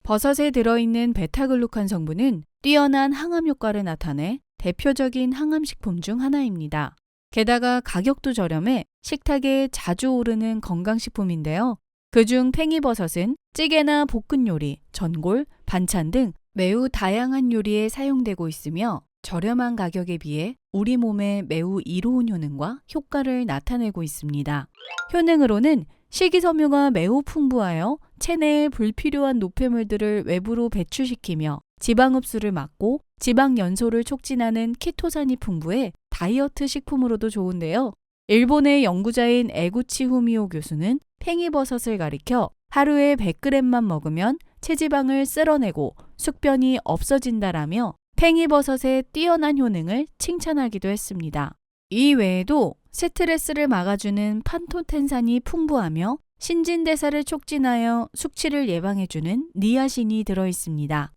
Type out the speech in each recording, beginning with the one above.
버섯에 들어있는 베타글루칸 성분은 뛰어난 항암 효과를 나타내 대표적인 항암식품 중 하나입니다. 게다가 가격도 저렴해 식탁에 자주 오르는 건강식품인데요. 그중 팽이버섯은 찌개나 볶은 요리, 전골, 반찬 등 매우 다양한 요리에 사용되고 있으며 저렴한 가격에 비해 우리 몸에 매우 이로운 효능과 효과를 나타내고 있습니다. 효능으로는 식이섬유가 매우 풍부하여 체내에 불필요한 노폐물들을 외부로 배출시키며 지방 흡수를 막고 지방 연소를 촉진하는 키토산이 풍부해 다이어트 식품으로도 좋은데요. 일본의 연구자인 에구치 후미오 교수는 팽이버섯을 가리켜 하루에 100g만 먹으면 체지방을 쓸어내고 숙변이 없어진다라며 팽이버섯의 뛰어난 효능을 칭찬하기도 했습니다. 이 외에도 스트레스를 막아주는 판토텐산이 풍부하며 신진대사를 촉진하여 숙취를 예방해주는 니아신이 들어있습니다.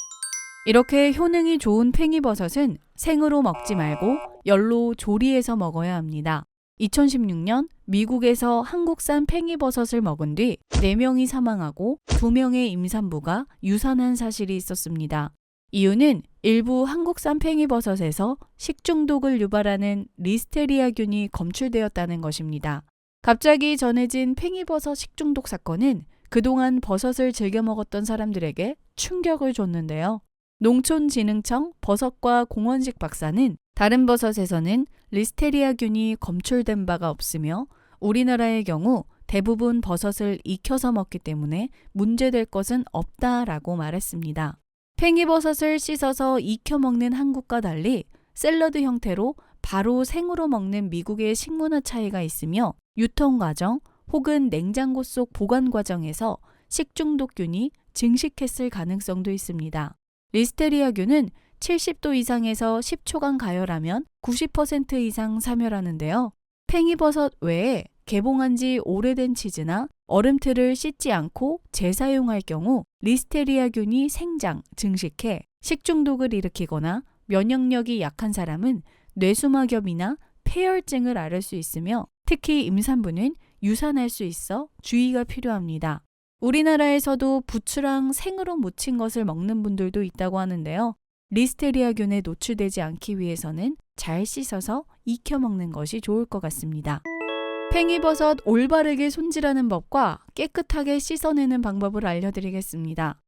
이렇게 효능이 좋은 팽이버섯은 생으로 먹지 말고 열로 조리해서 먹어야 합니다. 2016년 미국에서 한국산 팽이버섯을 먹은 뒤 4명이 사망하고 2명의 임산부가 유산한 사실이 있었습니다. 이유는 일부 한국산 팽이버섯에서 식중독을 유발하는 리스테리아균이 검출되었다는 것입니다. 갑자기 전해진 팽이버섯 식중독 사건은 그동안 버섯을 즐겨 먹었던 사람들에게 충격을 줬는데요. 농촌진흥청 버섯과 공원식 박사는 다른 버섯에서는 리스테리아균이 검출된 바가 없으며 우리나라의 경우 대부분 버섯을 익혀서 먹기 때문에 문제될 것은 없다라고 말했습니다. 팽이버섯을 씻어서 익혀 먹는 한국과 달리 샐러드 형태로 바로 생으로 먹는 미국의 식문화 차이가 있으며 유통 과정 혹은 냉장고 속 보관 과정에서 식중독균이 증식했을 가능성도 있습니다. 리스테리아균은 70도 이상에서 10초간 가열하면 90% 이상 사멸하는데요. 팽이버섯 외에 개봉한 지 오래된 치즈나 얼음틀을 씻지 않고 재사용할 경우 리스테리아균이 생장, 증식해 식중독을 일으키거나 면역력이 약한 사람은 뇌수막염이나 폐혈증을 앓을 수 있으며 특히 임산부는 유산할 수 있어 주의가 필요합니다. 우리나라에서도 부추랑 생으로 무친 것을 먹는 분들도 있다고 하는데요. 리스테리아균에 노출되지 않기 위해서는 잘 씻어서 익혀 먹는 것이 좋을 것 같습니다. 팽이버섯 올바르게 손질하는 법과 깨끗하게 씻어내는 방법을 알려드리겠습니다.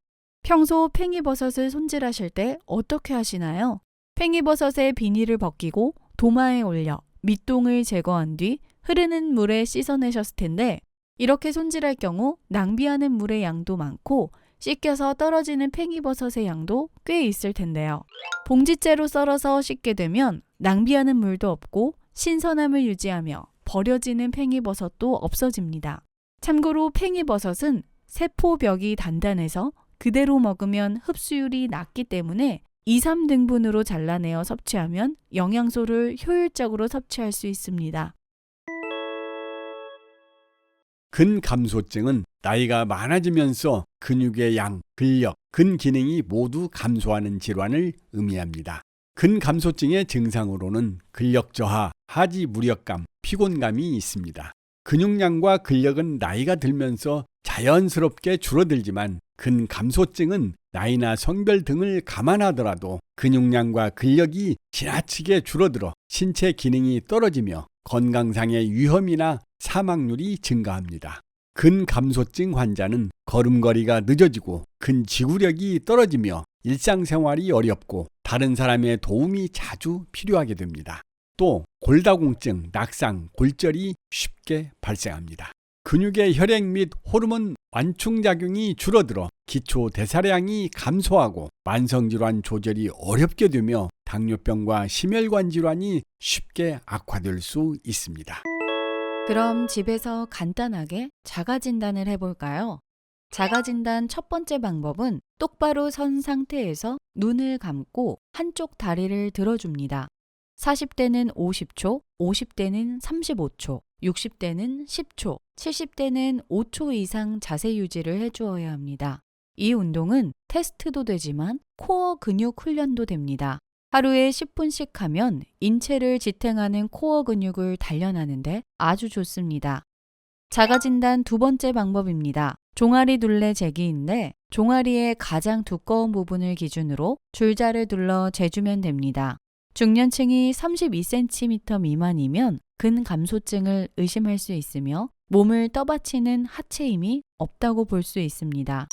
평소 팽이버섯을 손질하실 때 어떻게 하시나요? 팽이버섯의 비닐을 벗기고 도마에 올려 밑동을 제거한 뒤 흐르는 물에 씻어내셨을 텐데 이렇게 손질할 경우 낭비하는 물의 양도 많고 씻겨서 떨어지는 팽이버섯의 양도 꽤 있을 텐데요. 봉지째로 썰어서 씻게 되면 낭비하는 물도 없고 신선함을 유지하며 버려지는 팽이버섯도 없어집니다. 참고로 팽이버섯은 세포벽이 단단해서 그대로 먹으면 흡수율이 낮기 때문에 2, 3등분으로 잘라내어 섭취하면 영양소를 효율적으로 섭취할 수 있습니다. 근감소증은 나이가 많아지면서 근육의 양, 근력, 근기능이 모두 감소하는 질환을 의미합니다. 근감소증의 증상으로는 근력 저하, 하지 무력감, 피곤감이 있습니다. 근육량과 근력은 나이가 들면서 자연스럽게 줄어들지만 근감소증은 나이나 성별 등을 감안하더라도 근육량과 근력이 지나치게 줄어들어 신체 기능이 떨어지며 건강상의 위험이나 사망률이 증가합니다. 근감소증 환자는 걸음걸이가 늦어지고 근지구력이 떨어지며 일상생활이 어렵고 다른 사람의 도움이 자주 필요하게 됩니다. 또 골다공증, 낙상, 골절이 쉽게 발생합니다. 근육의 혈액 및 호르몬 완충작용이 줄어들어 기초 대사량이 감소하고 만성질환 조절이 어렵게 되며 당뇨병과 심혈관 질환이 쉽게 악화될 수 있습니다. 그럼 집에서 간단하게 자가진단을 해볼까요? 자가진단 첫 번째 방법은 똑바로 선 상태에서 눈을 감고 한쪽 다리를 들어줍니다. 40대는 50초, 50대는 35초, 60대는 10초, 70대는 5초 이상 자세 유지를 해주어야 합니다. 이 운동은 테스트도 되지만 코어 근육 훈련도 됩니다. 하루에 10분씩 하면 인체를 지탱하는 코어 근육을 단련하는데 아주 좋습니다. 자가진단 두 번째 방법입니다. 종아리 둘레 재기인데 종아리의 가장 두꺼운 부분을 기준으로 줄자를 둘러 재주면 됩니다. 중년층이 32cm 미만이면 근감소증을 의심할 수 있으며 몸을 떠받치는 하체 힘이 없다고 볼 수 있습니다.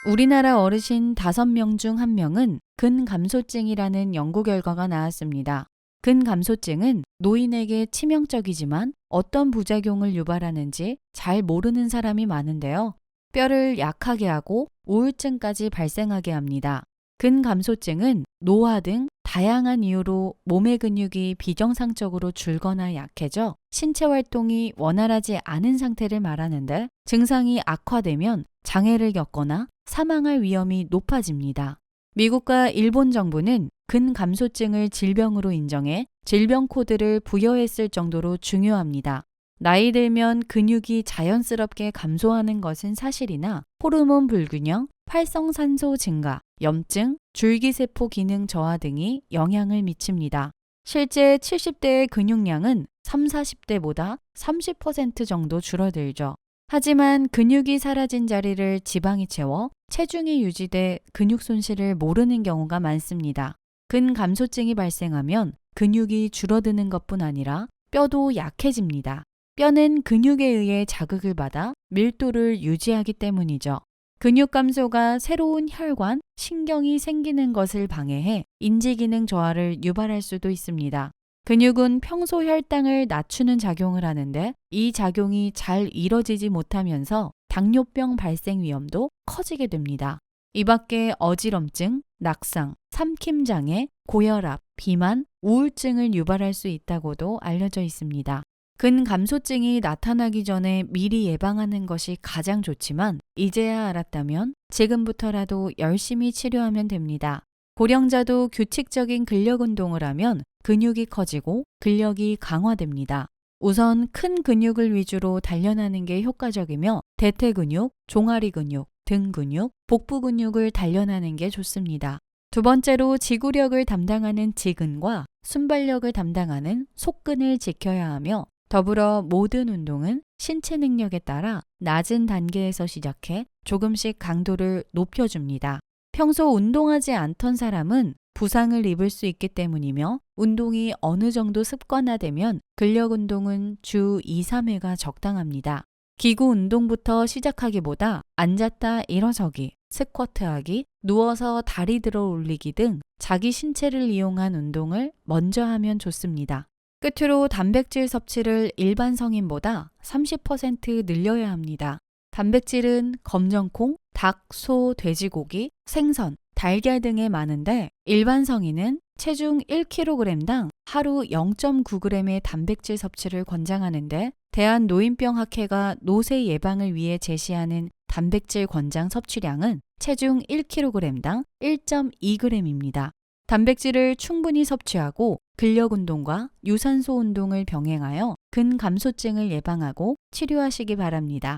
우리나라 어르신 5명 중 1명은 근감소증이라는 연구 결과가 나왔습니다. 근감소증은 노인에게 치명적이지만 어떤 부작용을 유발하는지 잘 모르는 사람이 많은데요. 뼈를 약하게 하고 우울증까지 발생하게 합니다. 근감소증은 노화 등 다양한 이유로 몸의 근육이 비정상적으로 줄거나 약해져 신체 활동이 원활하지 않은 상태를 말하는데 증상이 악화되면 장애를 겪거나 사망할 위험이 높아집니다. 미국과 일본 정부는 근감소증을 질병으로 인정해 질병 코드를 부여했을 정도로 중요합니다. 나이 들면 근육이 자연스럽게 감소하는 것은 사실이나 호르몬 불균형, 활성산소 증가, 염증, 줄기세포 기능 저하 등이 영향을 미칩니다. 실제 70대의 근육량은 30, 40대보다 30% 정도 줄어들죠. 하지만 근육이 사라진 자리를 지방이 채워 체중이 유지돼 근육 손실을 모르는 경우가 많습니다. 근감소증이 발생하면 근육이 줄어드는 것뿐 아니라 뼈도 약해집니다. 뼈는 근육에 의해 자극을 받아 밀도를 유지하기 때문이죠. 근육 감소가 새로운 혈관, 신경이 생기는 것을 방해해 인지기능 저하를 유발할 수도 있습니다. 근육은 평소 혈당을 낮추는 작용을 하는데 이 작용이 잘 이뤄지지 못하면서 당뇨병 발생 위험도 커지게 됩니다. 이 밖에 어지럼증, 낙상, 삼킴장애, 고혈압, 비만, 우울증을 유발할 수 있다고도 알려져 있습니다. 근감소증이 나타나기 전에 미리 예방하는 것이 가장 좋지만 이제야 알았다면 지금부터라도 열심히 치료하면 됩니다. 고령자도 규칙적인 근력 운동을 하면 근육이 커지고 근력이 강화됩니다. 우선 큰 근육을 위주로 단련하는 게 효과적이며 대퇴 근육, 종아리 근육, 등 근육, 복부 근육을 단련하는 게 좋습니다. 두 번째로 지구력을 담당하는 지근과 순발력을 담당하는 속근을 지켜야 하며 더불어 모든 운동은 신체 능력에 따라 낮은 단계에서 시작해 조금씩 강도를 높여줍니다. 평소 운동하지 않던 사람은 부상을 입을 수 있기 때문이며 운동이 어느 정도 습관화되면 근력 운동은 주 2, 3회가 적당합니다. 기구 운동부터 시작하기보다 앉았다 일어서기, 스쿼트하기, 누워서 다리 들어 올리기 등 자기 신체를 이용한 운동을 먼저 하면 좋습니다. 끝으로 단백질 섭취를 일반 성인보다 30% 늘려야 합니다. 단백질은 검정콩, 닭, 소, 돼지고기, 생선, 달걀 등에 많은데 일반 성인은 체중 1kg당 하루 0.9g의 단백질 섭취를 권장하는데 대한노인병학회가 노쇠 예방을 위해 제시하는 단백질 권장 섭취량은 체중 1kg당 1.2g입니다. 단백질을 충분히 섭취하고 근력 운동과 유산소 운동을 병행하여 근감소증을 예방하고 치료하시기 바랍니다.